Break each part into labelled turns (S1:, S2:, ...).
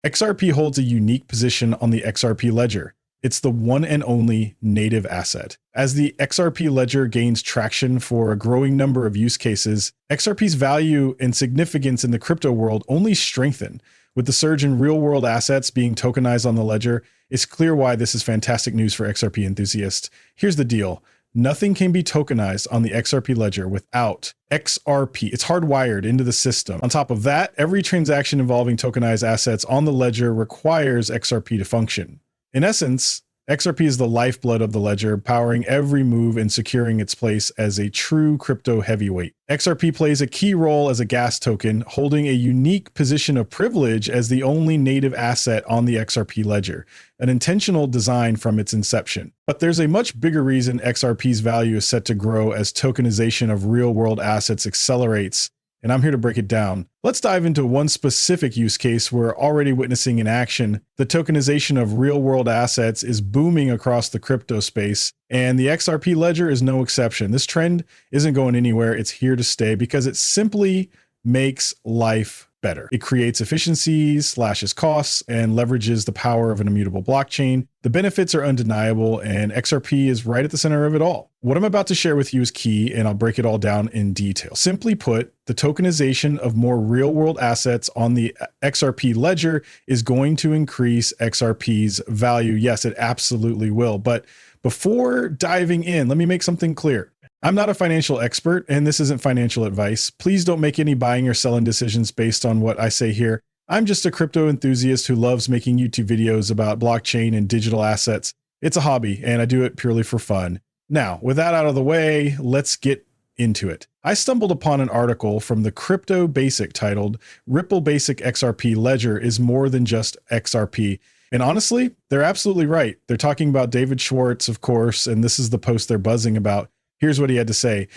S1: XRP holds a unique position on the XRP ledger. It's the one and only native asset. As the XRP ledger gains traction for a growing number of use cases, XRP's value and significance in the crypto world only strengthen. With the surge in real-world assets being tokenized on the ledger, it's clear why this is fantastic news for XRP enthusiasts. Here's the deal. Nothing can be tokenized on the XRP ledger without XRP. It's hardwired into the system. On top of that, every transaction involving tokenized assets on the ledger requires XRP to function. In essence, XRP is the lifeblood of the ledger, powering every move and securing its place as a true crypto heavyweight. XRP plays a key role as a gas token, holding a unique position of privilege as the only native asset on the XRP ledger, an intentional design from its inception. But there's a much bigger reason XRP's value is set to grow as tokenization of real-world assets accelerates, and I'm here to break it down. Let's dive into one specific use case we're already witnessing in action. The tokenization of real-world assets is booming across the crypto space, and the XRP ledger is no exception. This trend isn't going anywhere. It's here to stay because it simply makes life better. It creates efficiencies, slashes costs, and leverages the power of an immutable blockchain. The benefits are undeniable, and XRP is right at the center of it all. What I'm about to share with you is key, and I'll break it all down in detail. Simply put, the tokenization of more real-world assets on the XRP ledger is going to increase XRP's value. Yes, it absolutely will. But before diving in, let me make something clear. I'm not a financial expert, and this isn't financial advice. Please don't make any buying or selling decisions based on what I say here. I'm just a crypto enthusiast who loves making YouTube videos about blockchain and digital assets. It's a hobby, and I do it purely for fun. Now, with that out of the way, let's get into it. I stumbled upon an article from the Crypto Basic titled, "Ripple Basic XRP Ledger is more than just XRP." And honestly, they're absolutely right. They're talking about David Schwartz, of course, and this is the post they're buzzing about. Here's what he had to say.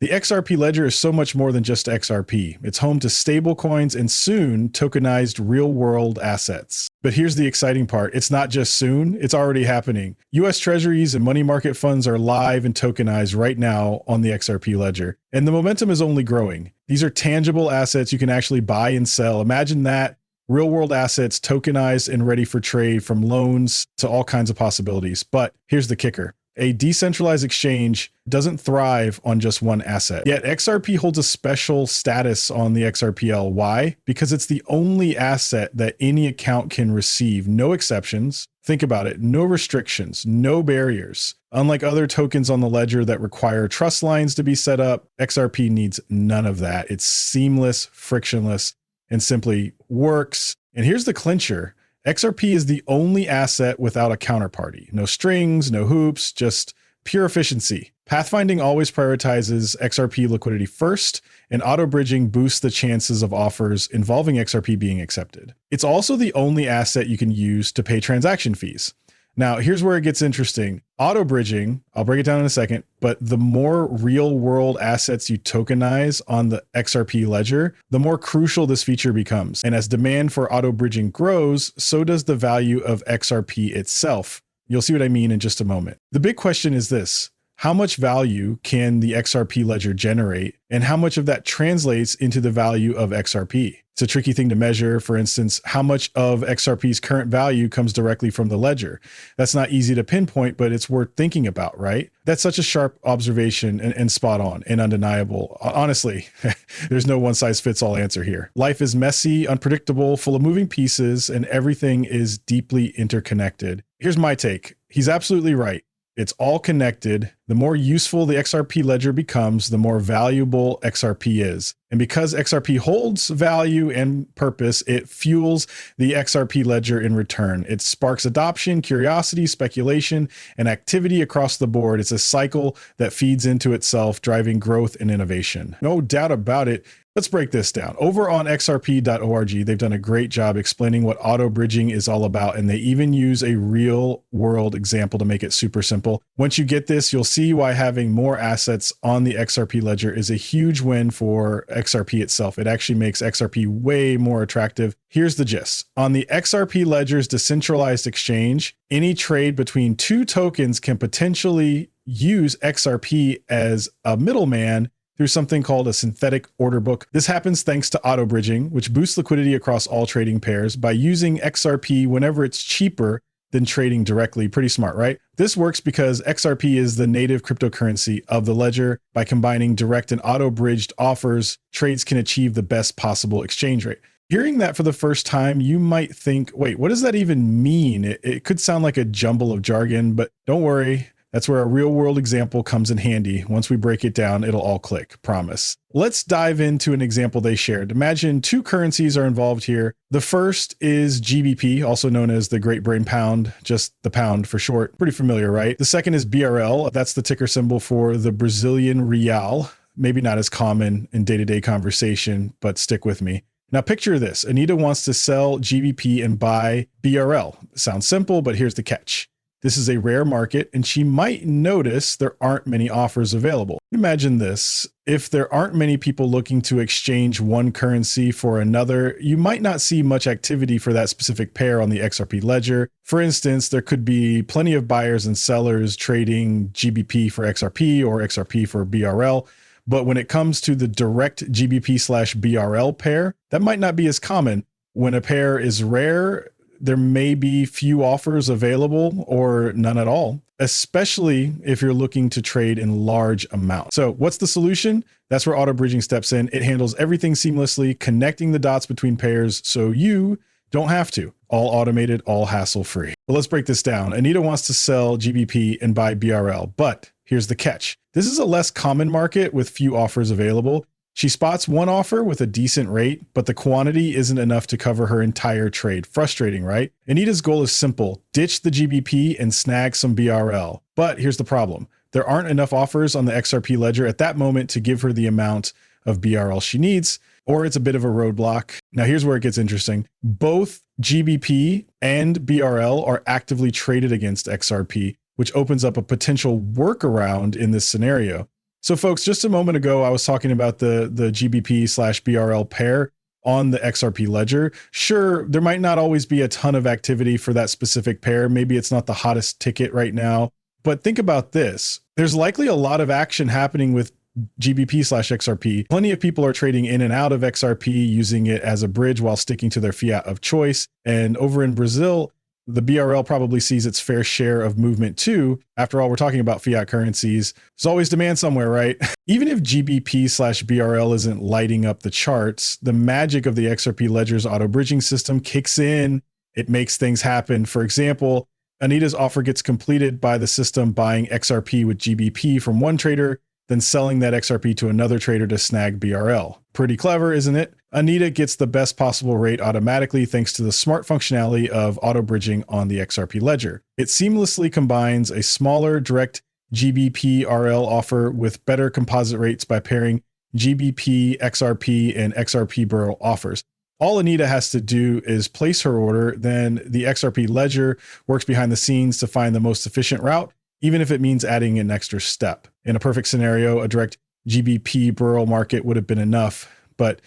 S1: The XRP ledger is so much more than just XRP. It's home to stablecoins and soon tokenized real-world assets. But here's the exciting part. It's not just soon, it's already happening. US treasuries and money market funds are live and tokenized right now on the XRP ledger. And the momentum is only growing. These are tangible assets you can actually buy and sell. Imagine that. Real-world assets tokenized and ready for trade, from loans to all kinds of possibilities. But here's the kicker. A decentralized exchange doesn't thrive on just one asset. Yet XRP holds a special status on the XRPL. Why? Because it's the only asset that any account can receive. No exceptions. Think about it. No restrictions, no barriers. Unlike other tokens on the ledger that require trust lines to be set up, XRP needs none of that. It's seamless, frictionless, and simply works. And here's the clincher. XRP is the only asset without a counterparty. No strings, no hoops, just pure efficiency. Pathfinding always prioritizes XRP liquidity first, and auto-bridging boosts the chances of offers involving XRP being accepted. It's also the only asset you can use to pay transaction fees. Now, here's where it gets interesting. Auto-bridging, I'll break it down in a second, but the more real-world assets you tokenize on the XRP ledger, the more crucial this feature becomes. And as demand for auto-bridging grows, so does the value of XRP itself. You'll see what I mean in just a moment. The big question is this. How much value can the XRP ledger generate, and how much of that translates into the value of XRP? It's a tricky thing to measure. For instance, how much of XRP's current value comes directly from the ledger? That's not easy to pinpoint, but it's worth thinking about, right? That's such a sharp observation and spot on and undeniable. Honestly, there's no one-size-fits-all answer here. Life is messy, unpredictable, full of moving pieces, and everything is deeply interconnected. Here's my take. He's absolutely right. It's all connected. The more useful the XRP ledger becomes, the more valuable XRP is. And because XRP holds value and purpose, it fuels the XRP ledger in return. It sparks adoption, curiosity, speculation, and activity across the board. It's a cycle that feeds into itself, driving growth and innovation. No doubt about it. Let's break this down. Over on xrp.org, they've done a great job explaining what auto bridging is all about, and they even use a real world example to make it super simple. Once you get this, you'll see why having more assets on the XRP ledger is a huge win for XRP itself. It actually makes XRP way more attractive. Here's the gist. On the XRP ledger's decentralized exchange, any trade between two tokens can potentially use XRP as a middleman through something called a synthetic order book. This happens thanks to auto bridging, which boosts liquidity across all trading pairs by using XRP whenever it's cheaper than trading directly. Pretty smart, right? This works because XRP is the native cryptocurrency of the ledger. By combining direct and auto-bridged offers, trades can achieve the best possible exchange rate. Hearing that for the first time, you might think, wait, what does that even mean? It could sound like a jumble of jargon, but don't worry. That's where a real world example comes in handy. Once we break it down, it'll all click, promise. Let's dive into an example they shared. Imagine two currencies are involved here. The first is GBP, also known as the Great Britain Pound, just the pound for short. Pretty familiar, right? The second is BRL. That's the ticker symbol for the Brazilian real. Maybe not as common in day-to-day conversation, but stick with me. Now picture this. Anita wants to sell GBP and buy BRL. Sounds simple, but here's the catch. This is a rare market, and she might notice there aren't many offers available. Imagine this. If there aren't many people looking to exchange one currency for another, you might not see much activity for that specific pair on the XRP ledger. For instance, there could be plenty of buyers and sellers trading GBP for XRP or XRP for BRL. But when it comes to the direct GBP/BRL pair, that might not be as common. When a pair is rare, there may be few offers available or none at all, especially if you're looking to trade in large amounts. So what's the solution? That's where auto bridging steps in. It handles everything seamlessly, connecting the dots between pairs so you don't have to. All automated, all hassle-free. But let's break this down. Anita wants to sell GBP and buy BRL, but here's the catch. This is a less common market with few offers available. She spots one offer with a decent rate, but the quantity isn't enough to cover her entire trade. Frustrating, right? Anita's goal is simple. Ditch the GBP and snag some BRL. But here's the problem. There aren't enough offers on the XRP ledger at that moment to give her the amount of BRL she needs, or it's a bit of a roadblock. Now here's where it gets interesting. Both GBP and BRL are actively traded against XRP, which opens up a potential workaround in this scenario. So folks, just a moment ago, I was talking about the GBP/BRL pair on the XRP ledger. Sure, there might not always be a ton of activity for that specific pair. Maybe it's not the hottest ticket right now, but think about this. There's likely a lot of action happening with GBP/XRP. Plenty of people are trading in and out of XRP, using it as a bridge while sticking to their fiat of choice. And over in Brazil, the BRL probably sees its fair share of movement too. After all, we're talking about fiat currencies. There's always demand somewhere, right? Even if GBP/BRL isn't lighting up the charts, the magic of the XRP ledger's auto bridging system kicks in. It makes things happen. For example, Anita's offer gets completed by the system buying XRP with GBP from one trader, then selling that XRP to another trader to snag BRL. Pretty clever, isn't it? Anita gets the best possible rate automatically thanks to the smart functionality of auto bridging on the XRP ledger. It seamlessly combines a smaller direct GBP RL offer with better composite rates by pairing GBP, XRP, and XRP BRL offers. All Anita has to do is place her order, then the XRP ledger works behind the scenes to find the most efficient route, even if it means adding an extra step. In a perfect scenario, a direct GBP BRL market would have been enough, but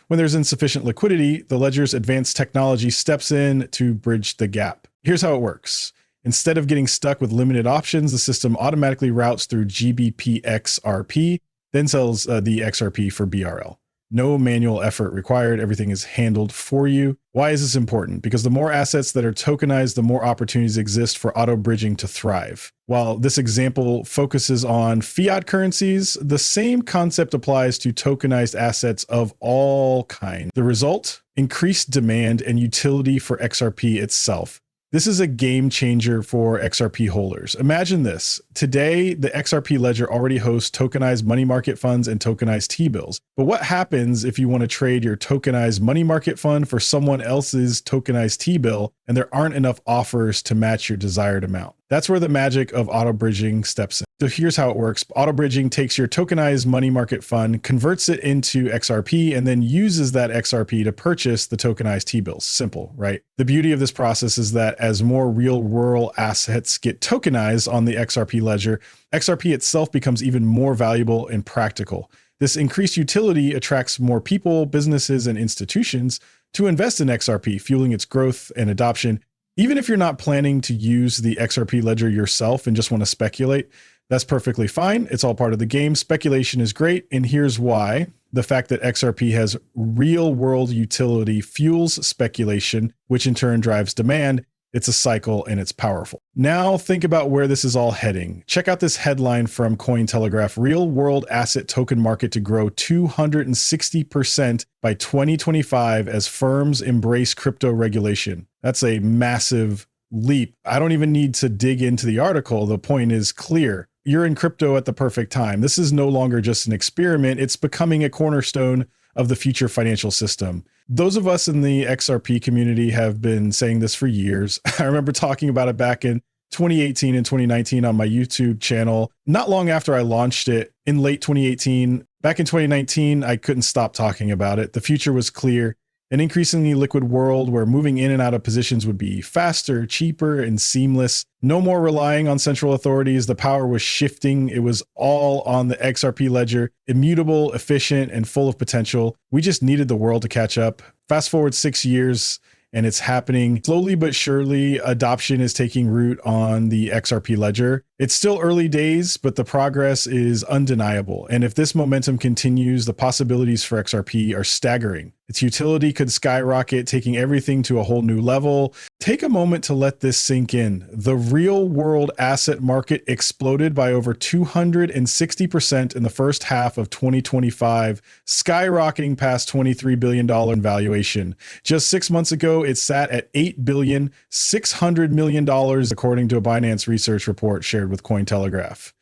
S1: when there's insufficient liquidity, the ledger's advanced technology steps in to bridge the gap. Here's how it works. Instead of getting stuck with limited options, the system automatically routes through GBP XRP, then sells the XRP for BRL. No manual effort required. Everything is handled for you. Why is this important? Because the more assets that are tokenized, the more opportunities exist for auto bridging to thrive. While this example focuses on fiat currencies, the same concept applies to tokenized assets of all kinds. The result? Increased demand and utility for XRP itself. This is a game changer for XRP holders. Imagine this. Today, the XRP ledger already hosts tokenized money market funds and tokenized T-bills. But what happens if you want to trade your tokenized money market fund for someone else's tokenized T-bill and there aren't enough offers to match your desired amount? That's where the magic of auto bridging steps in. So here's how it works. Auto bridging takes your tokenized money market fund, converts it into XRP, and then uses that XRP to purchase the tokenized T-bills. Simple, right? The beauty of this process is that as more real world assets get tokenized on the XRP ledger, XRP itself becomes even more valuable and practical. This increased utility attracts more people, businesses, and institutions to invest in XRP, fueling its growth and adoption. Even if you're not planning to use the XRP ledger yourself and just want to speculate, That's perfectly fine. It's all part of the game. Speculation is great. And here's why. The fact that XRP has real world utility fuels speculation, which in turn drives demand. It's a cycle and it's powerful. Now think about where this is all heading. Check out this headline from Cointelegraph. Real world asset token market to grow 260% by 2025 as firms embrace crypto regulation. That's a massive leap. I don't even need to dig into the article. The point is clear. You're in crypto at the perfect time. This is no longer just an experiment. It's becoming a cornerstone of the future financial system. Those of us in the XRP community have been saying this for years. I remember talking about it back in 2018 and 2019 on my YouTube channel. Not long after I launched it in late 2018, back in 2019, I couldn't stop talking about it. The future was clear. An increasingly liquid world where moving in and out of positions would be faster, cheaper, and seamless. No more relying on central authorities. The power was shifting. It was all on the XRP ledger, immutable, efficient, and full of potential. We just needed the world to catch up. Fast forward 6 years, and it's happening. Slowly but surely, adoption is taking root on the XRP ledger. It's still early days, but the progress is undeniable. And if this momentum continues, the possibilities for XRP are staggering. Its utility could skyrocket, taking everything to a whole new level. Take a moment to let this sink in. The real world asset market exploded by over 260% in the first half of 2025, skyrocketing past $23 billion in valuation. Just 6 months ago, it sat at $8.6 billion, according to a Binance research report shared with Cointelegraph.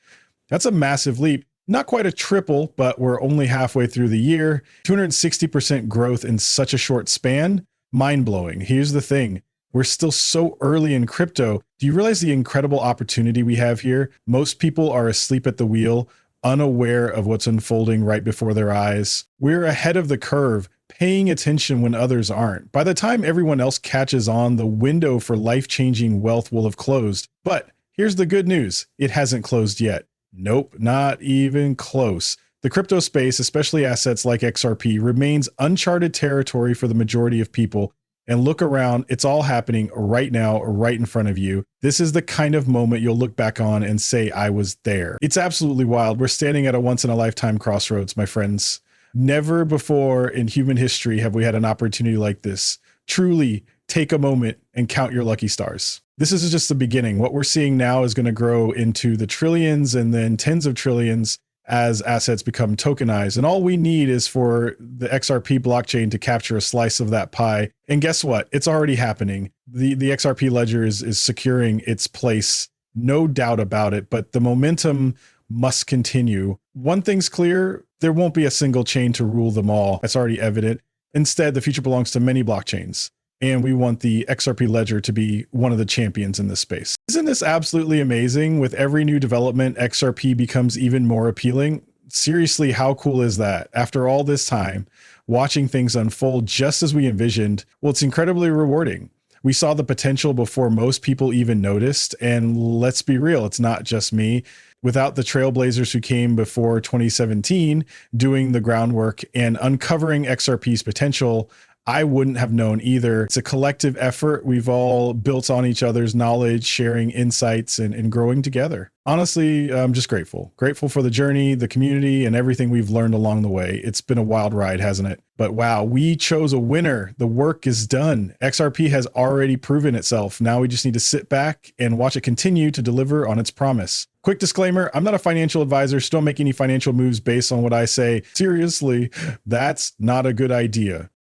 S1: That's a massive leap. Not quite a triple, but we're only halfway through the year. 260% growth in such a short span. Mind-blowing. Here's the thing. We're still so early in crypto. Do you realize the incredible opportunity we have here? Most people are asleep at the wheel, unaware of what's unfolding right before their eyes. We're ahead of the curve, paying attention when others aren't. By the time everyone else catches on, the window for life-changing wealth will have closed. But here's the good news. It hasn't closed yet. Nope, not even close. The crypto space, especially assets like XRP, remains uncharted territory for the majority of people. And look around, it's all happening right now, right in front of you. This is the kind of moment you'll look back on and say, I was there. It's absolutely wild. We're standing at a once-in-a-lifetime crossroads, my friends. Never before in human history have we had an opportunity like this. Truly, take a moment and count your lucky stars. This is just the beginning. What we're seeing now is going to grow into the trillions and then tens of trillions as assets become tokenized. And all we need is for the XRP blockchain to capture a slice of that pie. And guess what? It's already happening. The XRP ledger is securing its place, no doubt about it, but the momentum must continue. One thing's clear, there won't be a single chain to rule them all. That's already evident. Instead, the future belongs to many blockchains. And we want the XRP ledger to be one of the champions in this space. Isn't this absolutely amazing? With every new development, XRP becomes even more appealing. Seriously, how cool is that? After all this time, watching things unfold just as we envisioned, well, it's incredibly rewarding. We saw the potential before most people even noticed. And let's be real, it's not just me. Without the trailblazers who came before 2017 doing the groundwork and uncovering XRP's potential, I wouldn't have known either. It's a collective effort. We've all built on each other's knowledge, sharing insights and growing together. Honestly, I'm just grateful. Grateful for the journey, the community, and everything we've learned along the way. It's been a wild ride, hasn't it? But wow, we chose a winner. The work is done. XRP has already proven itself. Now we just need to sit back and watch it continue to deliver on its promise. Quick disclaimer, I'm not a financial advisor, so don't make any financial moves based on what I say. Seriously, that's not a good idea.